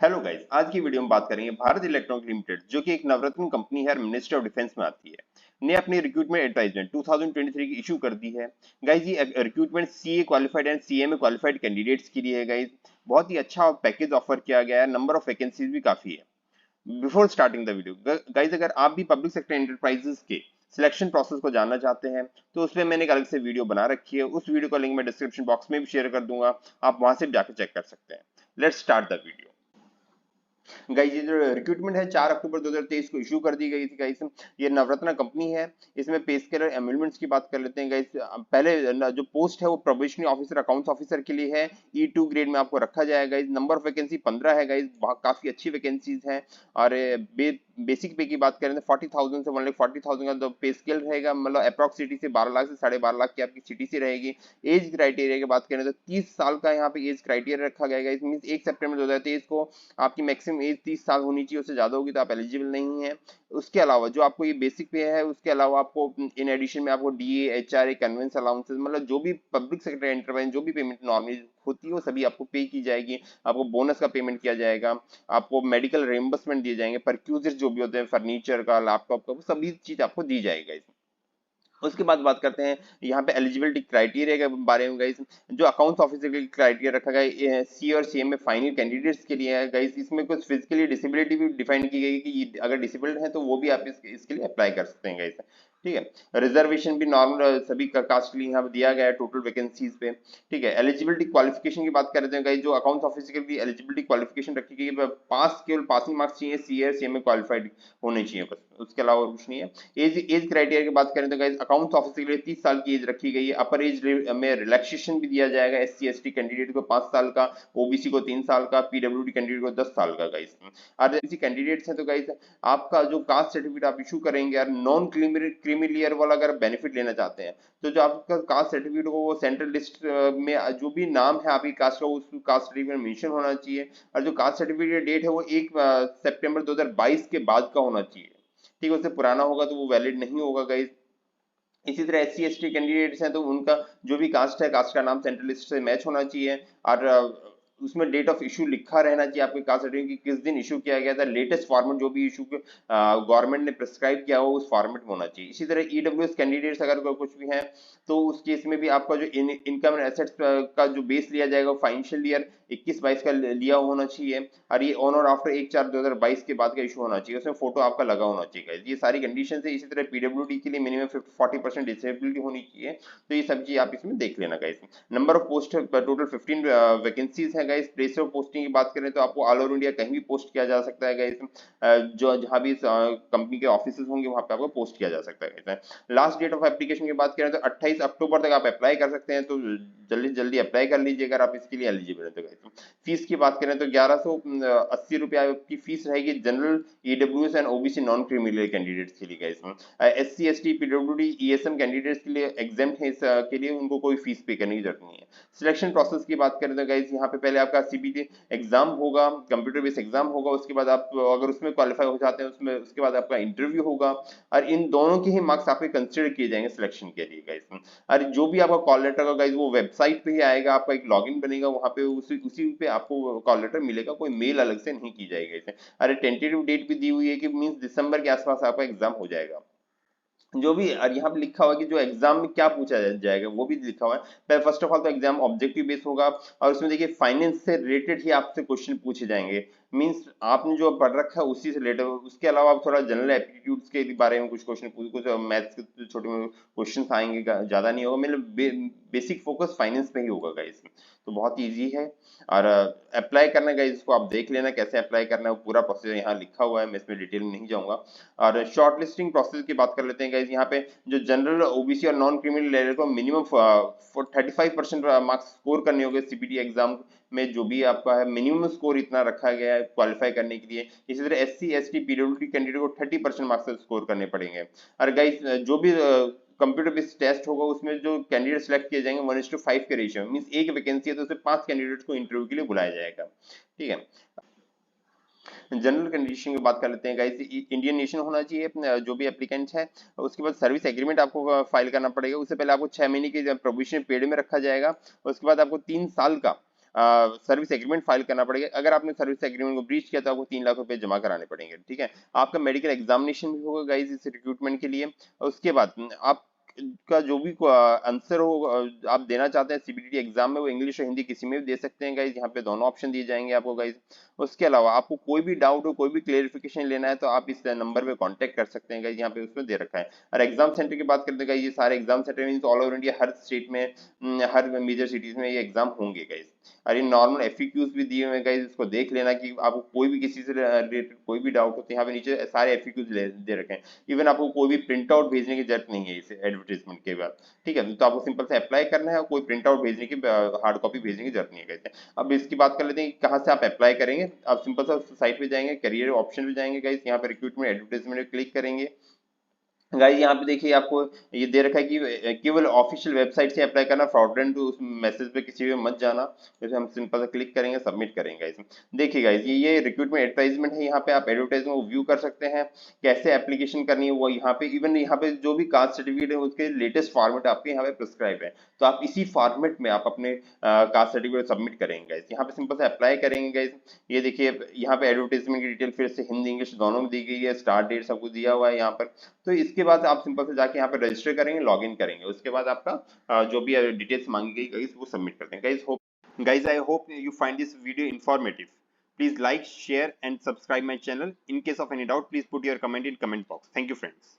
Hello guys, आज की video में बात करेंगे भारत इलेक्ट्रॉनिक लिमिटेड जो कि एक नवरत्न कंपनी है और मिनिस्ट्री ऑफ डिफेंस में आती है। ने अपनी रिक्रूटमेंट एडवर्टाइजमेंट 2023 की इशू कर दी है। गाइस ये recruitment CA qualified and CA में क्वालिफाइड कैंडिडेट्स के लिए है। गाइस बहुत ही अच्छा पैकेज ऑफर किया गया है, नंबर ऑफ वैकेंसीज भी काफी है। Before starting the video guys, अगर आप भी पब्लिक सेक्टर एंटरप्राइजेस के सिलेक्शन प्रोसेस को जानना चाहते हैं तो उसमें मैंने एक अलग से वीडियो बना रखी है। उस वीडियो का लिंक मैं डिस्क्रिप्शन बॉक्स में भी शेयर कर दूंगा, आप वहां से भी जाकर चेक कर सकते हैं। Let's start the video. Guys ये जो रिक्रूटमेंट है 4 अक्टूबर 2023 को इशू कर दी गई थी। गाइस ये नवरत्न कंपनी है। इसमें पे स्केल और एम्यूलमेंट्स की बात कर लेते हैं। गाइस पहले जो पोस्ट है वो प्रोबेशनरी ऑफिसर अकाउंट्स ऑफिसर के लिए है। E2 ग्रेड में आपको रखा जाएगा। गाइस नंबर ऑफ वैकेंसी 15 है। गाइस काफी अच्छी वैकेंसीज हैं। और बेसिक पे की बात करें तो 40,000 से 1,40,000 का तो पे स्केल रहेगा, मतलब अप्रॉक्स सिटी से 12 लाख से 12.5 लाख की आपकी सिटी से रहेगी। एज क्राइटेरिया की बात करें तो 30 साल का यहाँ पे एज क्राइटेरिया रखा गया है। इसमें 1 सितंबर 2023 को आपकी मैक्सिमम एज 30 साल होनी चाहिए, उससे ज्यादा होगी तो आप एलिजिबल नहीं है। उसके अलावा जो आपको ये बेसिक पे है, उसके अलावा आपको इन एडिशन में आपको डीए एचआरए कन्वेंस अलाउंसेस, मतलब जो भी पब्लिक सेक्टर एंटरप्राइज जो भी पेमेंट नॉर्मली होती है वो सभी आपको पे की जाएगी। आपको बोनस का पेमेंट किया जाएगा, आपको मेडिकल रिएम्बर्समेंट दिए जाएंगे, परक्यूजर जो भी होते हैं फर्नीचर का लैपटॉप का, वो सभी चीज आपको दी जाएगा इसमें। उसके बाद बात करते हैं यहाँ पे एलिजिबिलिटी क्राइटेरिया के बारे में। गाइस जो अकाउंट्स ऑफिसर के लिए क्राइटेरिया रखा गया है सी और सीएम में फाइनल कैंडिडेट्स के लिए है। गाइस इसमें कुछ फिजिकली डिसेबिलिटी भी डिफाइन की गई है कि अगर डिसेबल्ड है तो वो भी आप इसके लिए अप्लाई कर सकते हैं। गाइस ठीक है, रिजर्वेशन भी नॉर्मल सभी का कास्ट के लिए यहाँ पे दिया गया है टोटल वैकेंसीज पे। ठीक है, एलिजिबिलिटी क्वालिफिकेशन की बात करते हैं। गाइस जो अकाउंट्स ऑफिसर के लिए एलिजिबिलिटी क्वालिफिकेशन रखी गई है, पास केवल पासिंग मार्क्स चाहिए, सी और सीएम में क्वालिफाइड होने चाहिए, बस उसके अलावा कुछ नहीं है। एज क्राइटेरिया की बात करें तो गाइस अकाउंट्स ऑफिसर के लिए 30 साल की एज रखी गई है। अपर एज में रिलैक्सेशन भी दिया जाएगा, एससी एसटी कैंडिडेट को 5 साल का, ओबीसी को 3 साल का, पीडब्ल्यूडी कैंडिडेट को 10 साल का। गाइस और ऐसी कैंडिडेट्स हैं तो गाइस आपका जो कास्ट सर्टिफिकेट आप इशू करेंगे यार, नॉन क्रीमी लेयर वाला अगर बेनिफिट लेना चाहते हैं तो जो आपका कास्ट सर्टिफिकेट हो वो सेंट्रल लिस्ट में जो भी नाम है आपकी कास्ट का उस कास्ट सर्टिफिकेट में मेंशन होना चाहिए। और जो कास्ट सर्टिफिकेट डेट है वो 1 सितंबर 2022 के बाद का होना चाहिए। ठीक है, उससे पुराना होगा तो वो वैलिड नहीं होगा। गाइस इसी तरह S C S T candidates हैं तो उनका जो भी कास्ट है, कास्ट का नाम सेंट्रल लिस्ट से मैच होना चाहिए। और उसमें डेट ऑफ इशू लिखा रहना चाहिए आपके कास्ट सर्टिफिकेट की किस दिन इशू किया गया था। लेटेस्ट फॉर्मेट जो भी इशू गवर्नमेंट ने प्रिस्क्राइब किया हो उस फॉर्मेट में होना चाहिए। इसी तरह ईडब्ल्यूएस कैंडिडेट्स अगर कुछ भी हैं तो उस केस में भी आपका जो इनकम एंड एसेट्स का जो बेस लिया जाएगा फाइनेंशियल ईयर 21-22 का लिया होना चाहिए। और ये ऑन और आफ्टर 1/4/2022 के बाद का इशू होना चाहिए, उसमें फोटो आपका लगा होना चाहिए। ये सारी कंडीशन है। इसी तरह पीडब्ल्यूडी के लिए मिनिमम 40% डिसेबिलिटी होनी चाहिए। तो ये सब चीज आप इसमें देख लेना। Guys number of post total 15 vacancies है। गाइस प्लेस ऑफ पोस्टिंग की बात करें तो आपको ऑल ओवर इंडिया कहीं भी पोस्ट किया जा सकता है। गाइस जो जहां भी कंपनी के ऑफिस होंगे वहां पे आपको पोस्ट किया जा सकता है। लास्ट डेट ऑफ एप्लीकेशन की बात करें तो 28 अक्टूबर तक आप अप्लाई कर सकते हैं, तो जल्दी जल्दी अप्लाई कर लीजिए अगर आप इसके लिए एलिजिबल है तो। गाइस फीस की बात करें तो 1180 रुपया की फीस रहेगी general EWS and OBC non criminal candidates के लिए। Guys S C S T PWD ESM candidates के लिए एग्जाम है, के लिए उनको कोई फीस पे करने की जरूरत नहीं है। सिलेक्शन प्रोसेस की बात करें तो गाइस यहाँ पे पहले आपका सीबीटी एग्जाम होगा, कंप्यूटर बेस्ड एग्जाम होगा। उसके बाद आप अगर उसमें क्वालिफाई हो जाते हैं उसमें उसके बाद आपका इंटरव्यू होगा। और इन दोनों के ही मार्क्स आपके कंसिडर किए जाएंगे सिलेक्शन के लिए। गाइस और जो भी आपका कॉल लेटर का गाइस वो वेबसाइट पे ही आएगा, आपका एक लॉगिन बनेगा, वहां पे उसी पे आपको कॉल लेटर मिलेगा, कोई मेल अलग से नहीं की जाएगी इसे। अरे टेंटेटिव डेट भी दी हुई है कि मींस दिसंबर के आसपास आपका एग्जाम हो जाएगा। जो भी और यहाँ पे लिखा हुआ है कि जो एग्जाम में क्या पूछा जाएगा वो भी लिखा हुआ है। पहले फर्स्ट ऑफ ऑल तो एग्जाम ऑब्जेक्टिव बेस होगा और उसमें देखिए फाइनेंस से रिलेटेड ही आपसे क्वेश्चन पूछे जाएंगे। मींस आपने जो पढ़ रखा है उसी से रिलेटेड। उसके अलावा आप थोड़ा जनरल एप्टीट्यूड्स के बारे में कुछ क्वेश्चन कुछ मैथ्स के छोटे क्वेश्चन आएंगे, ज्यादा नहीं होगा, मतलब बेसिक फोकस फाइनेंस पे ही होगा गाइस। तो बहुत इजी है। और अप्लाई करना गाइस इसको आप देख लेना कैसे अप्लाई करना है, वो पूरा प्रोसेस यहाँ लिखा हुआ है, मैं इसमें डिटेल में नहीं जाऊंगा। और शॉर्ट लिस्टिंग प्रोसेस की बात कर लेते हैं गाइस। यहाँ पे जो जनरल ओबीसी और नॉन क्रिमिनल लेयर को मिनिमम 35% मार्क्स स्कोर करने होंगे सीबीटी एग्जाम में। जो भी आपका है मिनिमम स्कोर इतना रखा गया है क्वालिफाई करने के लिए। इसी तरह S C S T PWD candidate को 30% मार्क्स स्कोर करने पड़ेंगे। और गाइस जो भी कंप्यूटर बेस्ड टेस्ट होगा उसमें जो कैंडिडेट सेलेक्ट किए जाएंगे 1:5 के रेशियो मींस एक वैकेंसी है तो उसमें 5 कैंडिडेट्स को इंटरव्यू के लिए बुलाया जाएगा। ठीक है, जनरल कंडीशन की बात कर लेते हैं गाइस। इंडियन नेशन होना चाहिए जो भी एप्लीकेंट है। उसके बाद सर्विस एग्रीमेंट आपको फाइल करना पड़ेगा। उससे पहले आपको 6 महीने की प्रोबेशन पीरियड में रखा जाएगा। उसके बाद आपको 3 साल का सर्विस एग्रीमेंट फाइल करना पड़ेगा। अगर आपने सर्विस एग्रीमेंट को ब्रीच किया तो आपको 3 लाख रुपए जमा कराने पड़ेंगे, ठीक है। आपका मेडिकल एग्जामिनेशन भी होगा गाइज इस रिक्रूटमेंट के लिए। उसके बाद आप का जो भी आंसर हो आप देना चाहते हैं सीबीटी एग्जाम में, वो इंग्लिश और हिंदी किसी में भी दे सकते हैं गाइज। यहाँ पे दोनों ऑप्शन दिए जाएंगे आपको गाइज। उसके अलावा आपको कोई भी डाउट हो, कोई भी क्लेरिफिकेशन लेना है तो आप इस नंबर पे कांटेक्ट कर सकते हैं गाइज, यहाँ पे उसमें दे रखा है। और एग्जाम सेंटर की बात करते हैं गाइज, ये सारे exam centre mean all over India, हर स्टेट में हर मेजर सिटीज में ये एग्जाम होंगे गाइज। और ये नॉर्मल एफएक्यूज भी दिए हुए हैं गाइज, इसको देख लेना कि आपको कोई भी किसी से रिलेटेड कोई भी डाउट हो तो यहाँ पे नीचे सारे एफएक्यूज दे रखे हैं। इवन आपको कोई भी प्रिंट आउट भेजने की जरूरत नहीं है इस एडवर्टाइजमेंट के बाद, ठीक है। तो आपको सिंपल से अप्लाई करना है और कोई प्रिंट आउट भेजने की हार्ड कॉपी भेजने की जरूरत नहीं है कहते हैं। अब इसकी बात कर लेते हैं कि कहाँ से आप अप्लाई करेंगे। आप सिंपल सा साइट पे जाएंगे, करियर ऑप्शन पे जाएंगे गाइस, यहाँ पे रिक्रूटमेंट एडवर्टाइजमेंट पे क्लिक करेंगे। गाइस यहाँ पे देखिए आपको ये दे रखा है कि केवल ऑफिशियल वेबसाइट से अप्लाई करना, फ्रॉडलेंट उस मैसेज पे किसी पे मत जाना। जैसे हम सिंपल से क्लिक करेंगे, सबमिट करेंगे गाइस। देखिए गाइस ये रिक्रूटमेंट एडवर्टाइजमेंट है, यहाँ पे आप एडवर्टाइजमेंट को व्यू कर सकते हैं, कैसे एप्लीकेशन करनी है वो यहाँ पे। इवन यहाँ पे जो भी कास्ट सर्टिफिकेट है उसके लेटेस्ट फॉर्मेट आपके यहाँ पे प्रिस्क्राइब है, तो आप इसी फॉर्मेट में आप अपने कास्ट सर्टिफिकेट सबमिट करेंगे गाइस। यहाँ पे सिंपल से अप्लाई करेंगे गाइस। ये देखिए यहाँ पे एडवर्टाइजमेंट की डिटेल फिर से हिंदी इंग्लिश दोनों में दी गई है, स्टार्ट डेट सब कुछ दिया हुआ है यहाँ पर। तो इसके बाद आप सिंपल से जाके यहाँ पे रजिस्टर करेंगे, लॉगिन करेंगे, उसके बाद आपका जो भी डिटेल्स मांगी गई गाइस वो सबमिट कर देंगे guys. Hope guys, I hope you find this video informative. Please like, share and subscribe my channel. In case of any doubt, please put your comment in comment box. Thank you friends.